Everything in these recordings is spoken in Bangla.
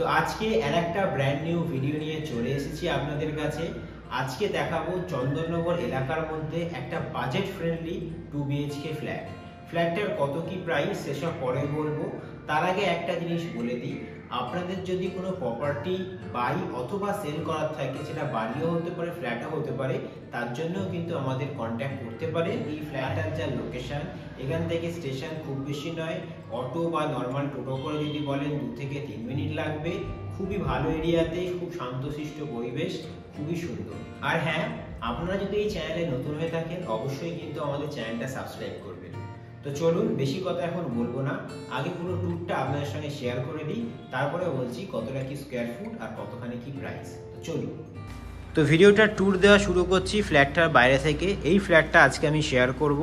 তো আজকে একটা ব্র্যান্ড নিউ ভিডিও নিয়ে চলে এসেছি আপনাদের কাছে। আজকে দেখাবো চন্দননগর এলাকার মধ্যে একটা বাজেট ফ্রেন্ডলি 2 বিএইচকে ফ্ল্যাট। ফ্ল্যাটটার কত কি প্রাইস সেসব পরে বলবো। তার আগে একটা জিনিস বলে দিই, আপনাদের যদি কোনো প্রপার্টি বাই অথবা সেল করার থাকে, সেটা বাড়িও হতে পারে ফ্ল্যাটও হতে পারে, তার জন্যও কিন্তু আমাদের কন্ট্যাক্ট করতে পারে। এই ফ্ল্যাটের যা লোকেশন, এখান থেকে স্টেশন খুব বেশি নয়, অটো বা নর্মাল টোটো করে যদি বলেন 2 থেকে 3 মিনিট লাগবে। খুবই ভালো এরিয়াতে, খুব শান্তশিষ্ট পরিবেশ, খুবই সুন্দর। আর হ্যাঁ, আপনারা যদি এই চ্যানেলে নতুন হয়ে থাকেন অবশ্যই কিন্তু আমাদের চ্যানেলটা সাবস্ক্রাইব করবেন। তো চলুন, বেশি কথা এখন বলবো না, আগে পুরো ট্যুরটা আপনাদের সঙ্গে শেয়ার করে দিই, তারপরে বলছি কতটা কি স্কোয়ার ফুট আর কতখানি কি প্রাইস। তো চলুন, তো ভিডিওটা ট্যুর দেওয়া শুরু করছি ফ্ল্যাটটার বাইরে থেকে। এই ফ্ল্যাটটা আজকে আমি শেয়ার করব।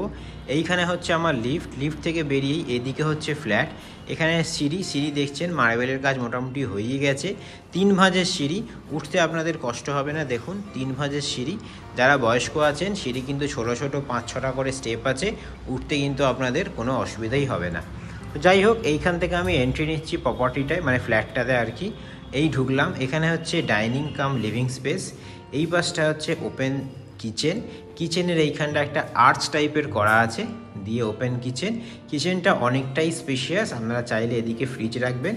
এইখানে হচ্ছে আমার লিফট থেকে বেরিয়েই এদিকে হচ্ছে ফ্ল্যাট। এখানে সিঁড়ি দেখছেন, মার্বেলের কাজ মোটামুটি হয়েই গেছে। 3 ভাঁজের সিঁড়ি, উঠতে আপনাদের কষ্ট হবে না। দেখুন 3 ভাঁজের সিঁড়ি। যারা বয়স্ক আছেন, সিঁড়ি কিন্তু ছোটো 5-6টা করে স্টেপ আছে, উঠতে কিন্তু আপনাদের কোনো অসুবিধাই হবে না। তো যাই হোক, এইখান থেকে আমি এন্ট্রি নিচ্ছি প্রপার্টিটায়, মানে ফ্ল্যাটটাতে আর কি। এই ঢুকলাম, এখানে হচ্ছে ডাইনিং কাম লিভিং স্পেস। এই পাশটা হচ্ছে ওপেন কিচেনের এইখানটা একটা আর্চ টাইপের করা আছে দিয়ে ওপেন কিচেনটা অনেকটাই স্পেশিয়াস। আপনারা চাইলে এদিকে ফ্রিজ রাখবেন।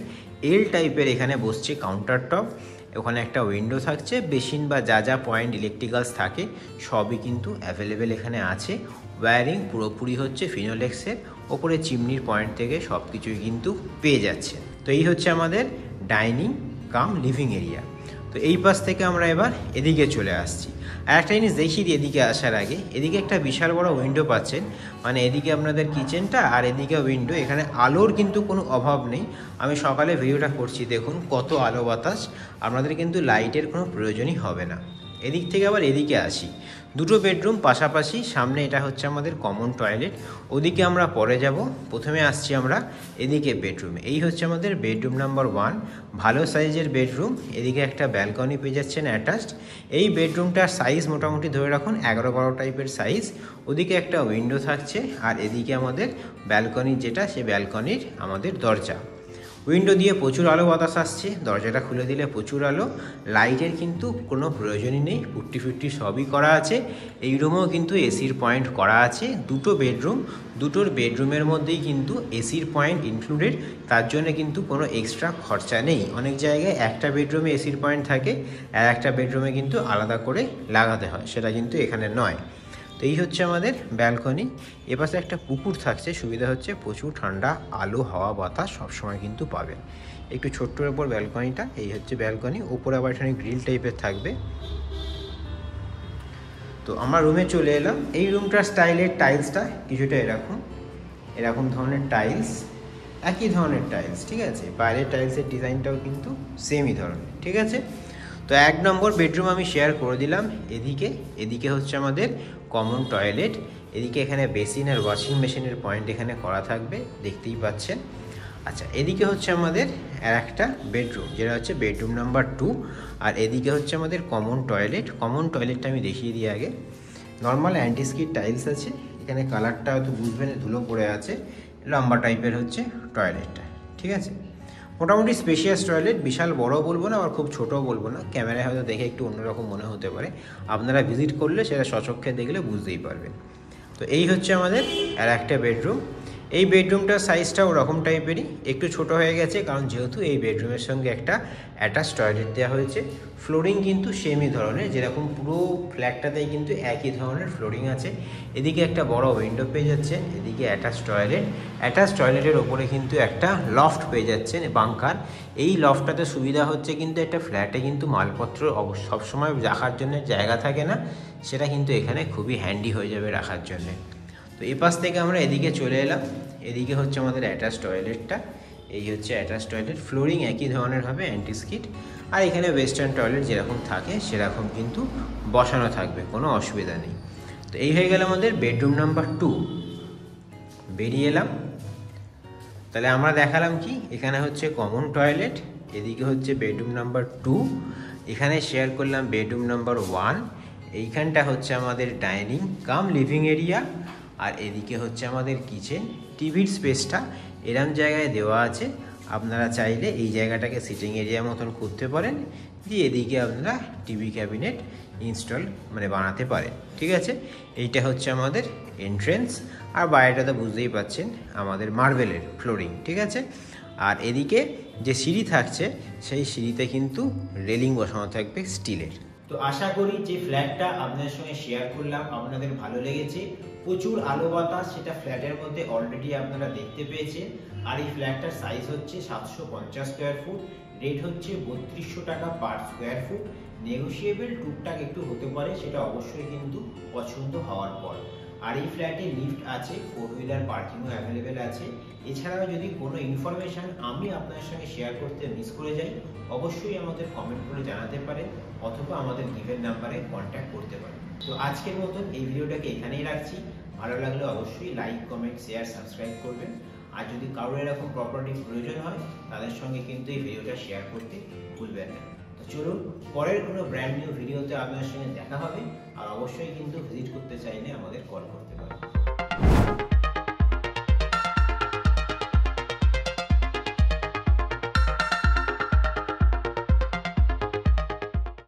এল টাইপের এখানে বসছে কাউন্টার টপ, ওখানে একটা উইন্ডো থাকছে। বেসিন বা যা পয়েন্ট ইলেকট্রিক্যালস থাকে সবই কিন্তু অ্যাভেলেবেল এখানে আছে। ওয়্যারিং পুরোপুরি হচ্ছে ফিনোলেক্সের। ওপরে চিমনির পয়েন্ট থেকে সব কিছুই কিন্তু পেয়ে যাচ্ছে। তো এই হচ্ছে আমাদের ডাইনিং কাম লিভিং এরিয়া। তো এই পাশ থেকে আমরা এবার এদিকে চলে আসছি। আর একটা জিনিস দেখিয়ে দিই এদিকে আসার আগে, এদিকে একটা বিশাল বড় উইন্ডো পাচ্ছেন, মানে এদিকে আপনাদের কিচেনটা আর এদিকে উইন্ডো। এখানে আলোর কিন্তু কোনো অভাব নেই। আমি সকালে ভিডিওটা করছি, দেখুন কত আলো বাতাস, আপনাদের কিন্তু লাইটের কোনো প্রয়োজনই হবে না। এদিক থেকে আবার এদিকে আসি, 2টো বেডরুম পাশাপাশি, সামনে এটা হচ্ছে আমাদের কমন টয়লেট। ওদিকে আমরা পরে যাব। প্রথমে আসছি আমরা এদিকে বেডরুমে। এই হচ্ছে আমাদের বেডরুম নাম্বার 1, ভালো সাইজের বেডরুম। এদিকে একটা ব্যালকনি পেয়ে যাচ্ছেন অ্যাটাচড। এই বেডরুমটার সাইজ মোটামুটি ধরে রাখুন 11-12 টাইপের সাইজ। ওদিকে একটা উইন্ডো থাকছে, আর এদিকে আমাদের ব্যালকনি যেটা, সে ব্যালকনির আমাদের দরজা। উইন্ডো দিয়ে প্রচুর আলো বাতাস আসছে, দরজাটা খুলে দিলে প্রচুর আলো। লাইটের কিন্তু কোনো প্রয়োজনই নেই, পুট্টি সবই করা আছে। এই রুমেও কিন্তু এসির পয়েন্ট করা আছে। 2টো বেডরুম, 2টোর বেডরুমের মধ্যেই কিন্তু এসির পয়েন্ট ইনক্লুডেড। তার জন্য কিন্তু কোনো এক্সট্রা খরচা নেই। অনেক জায়গায় একটা বেডরুমে এসির পয়েন্ট থাকে, আর একটা বেডরুমে কিন্তু আলাদা করে লাগাতে হয়, সেটা কিন্তু এখানে নয়। তো এই হচ্ছে আমাদের ব্যালকনি। এপাশে একটা পুকুর থাকছে, সুবিধা হচ্ছে প্রচুর ঠান্ডা আলো হাওয়া বাতাস সবসময় কিন্তু পাবেন। একটু ছোট্টর ওপর ব্যালকনিটা, এই হচ্ছে ব্যালকনি। ওপরে আবার এখানে গ্রিল টাইপের থাকবে। তো আমরা রুমে চলে এলাম। এই রুমটার স্টাইলের টাইলসটা কিছুটা এরকম ধরনের টাইলস, একই ধরনের টাইলস, ঠিক আছে। বাইরের টাইলসের ডিজাইনটাও কিন্তু সেমই ধরনের, ঠিক আছে। তো 1 নম্বর বেডরুম আমি শেয়ার করে দিলাম। এদিকে হচ্ছে আমাদের কমন টয়লেট। এদিকে এখানে বেসিন আর ওয়াশিং মেশিনের পয়েন্ট এখানে করা থাকবে, দেখতেই পাচ্ছেন। আচ্ছা, এদিকে হচ্ছে আমাদের আর একটা বেডরুম, যেটা হচ্ছে বেডরুম নাম্বার 2। আর এদিকে হচ্ছে আমাদের কমন টয়লেটটা আমি দেখিয়ে দিই আগে। নর্মাল অ্যান্টিস্কিড টাইলস আছে, এখানে কালারটা হয়তো বুঝবেন, ধুলো পড়ে আছে। লম্বা টাইপের হচ্ছে টয়লেটটা, ঠিক আছে। মোটামুটি স্পেশিয়াস টয়লেট, বিশাল বড় বলবো না, আবার খুব ছোটও বলবো না। ক্যামেরায় হয়তো দেখে একটু অন্যরকম মনে হতে পারে, আপনারা ভিজিট করলে সেটা স্বচক্ষে দেখলে বুঝতেই পারবেন। তো এই হচ্ছে আমাদের আর একটা বেডরুম। এই বেডরুমটার সাইজটা ওরকম টাইপেরই, একটু ছোট হয়ে গেছে, কারণ যেহেতু এই বেডরুমের সঙ্গে একটা অ্যাটাচ টয়লেট দেওয়া হয়েছে। ফ্লোরিং কিন্তু সেমই ধরনের, যেরকম পুরো ফ্ল্যাটটাতেই কিন্তু একই ধরনের ফ্লোরিং আছে। এদিকে একটা বড় উইন্ডো পেয়ে যাচ্ছেন, এদিকে অ্যাটাচ টয়লেটের ওপরে কিন্তু একটা লফট পেয়ে যাচ্ছেন, বাংকার। এই লফটটাতে সুবিধা হচ্ছে কিন্তু একটা ফ্ল্যাটে কিন্তু মালপত্র সবসময় রাখার জন্য জায়গা থাকে না, সেটা কিন্তু এখানে খুবই হ্যান্ডি হয়ে যাবে রাখার জন্যে। তো এই পাশ থেকে আমরা এদিকে চলে এলাম। এদিকে হচ্ছে আমাদের অ্যাটাচ টয়লেটটা। এই হচ্ছে অ্যাটাচ টয়লেট, ফ্লোরিং একই ধরনের হবে, অ্যান্টিস্কিড। আর এখানে ওয়েস্টার্ন টয়লেট যেরকম থাকে সেরকম কিন্তু বসানো থাকবে, কোনো অসুবিধা নেই। তো এই হয়ে গেল আমাদের বেডরুম নাম্বার 2। বেরিয়ে এলাম। তাহলে আমরা দেখালাম কি, এখানে হচ্ছে কমন টয়লেট, এদিকে হচ্ছে বেডরুম নাম্বার 2, এখানে শেয়ার করলাম বেডরুম নাম্বার 1। এইখানটা হচ্ছে আমাদের ডাইনিং কাম লিভিং এরিয়া, আর এদিকে হচ্ছে আমাদের কিচেন। টিভির স্পেসটা এরম জায়গায় দেওয়া আছে, আপনারা চাইলে এই জায়গাটাকে সিটিং এরিয়া মতন করতে পারেন, দিয়ে এদিকে আপনারা টিভি ক্যাবিনেট ইনস্টল বানাতে পারেন। ঠিক আছে, এইটা হচ্ছে আমাদের এন্ট্রেন্স। আর বাইরেটা তো বুঝতেই পাচ্ছেন আমাদের মার্বেলের ফ্লোরিং। ঠিক আছে, আর এদিকে যে সিঁড়ি থাকছে সেই সিঁড়িতে কিন্তু রেলিং বসানো থাকবে স্টিলের। তো আশা করি যে ফ্ল্যাটটা আপনাদের সঙ্গে শেয়ার করলাম আপনাদের ভালো লেগেছে। প্রচুর আলো বাতাস সেটা ফ্ল্যাটের মধ্যে অলরেডি আপনারা দেখতে পেয়েছেন। আর এই ফ্ল্যাটটার সাইজ হচ্ছে 750 স্কোয়ার ফুট, রেট হচ্ছে 3200 টাকা পার স্কোয়ার ফুট। নেগোশিয়েবল টুকটাক একটু হতে পারে, সেটা অবশ্যই কিন্তু পছন্দ হওয়ার পর। আর এই ফ্ল্যাটে লিফট আছে, 4 হুইলার পার্কিংও অ্যাভেলেবেল আছে। এছাড়াও যদি কোনো ইনফরমেশন আমি আপনার সঙ্গে শেয়ার করতে মিস করে যাই, অবশ্যই আমাদের কমেন্ট করে জানাতে পারেন, অথবা আমাদের গিভেন নাম্বারে কন্ট্যাক্ট করতে পারেন। তো আজকের মতন এই ভিডিওটাকে এখানেই রাখছি। ভালো লাগলে অবশ্যই লাইক, কমেন্ট, শেয়ার, সাবস্ক্রাইব করবেন। আর যদি কারোর এরকম প্রপার্টি প্রয়োজন হয় তাদের সঙ্গে কিন্তু এই ভিডিওটা শেয়ার করতে ভুলবেন না। তো চলুন, পরের কোনো ব্র্যান্ড নিউ ভিডিওতে আপনার সঙ্গে দেখা হবে। আর অবশ্যই কিন্তু ভিজিট করতে চাইলে আমাদের কল করতে পারেন।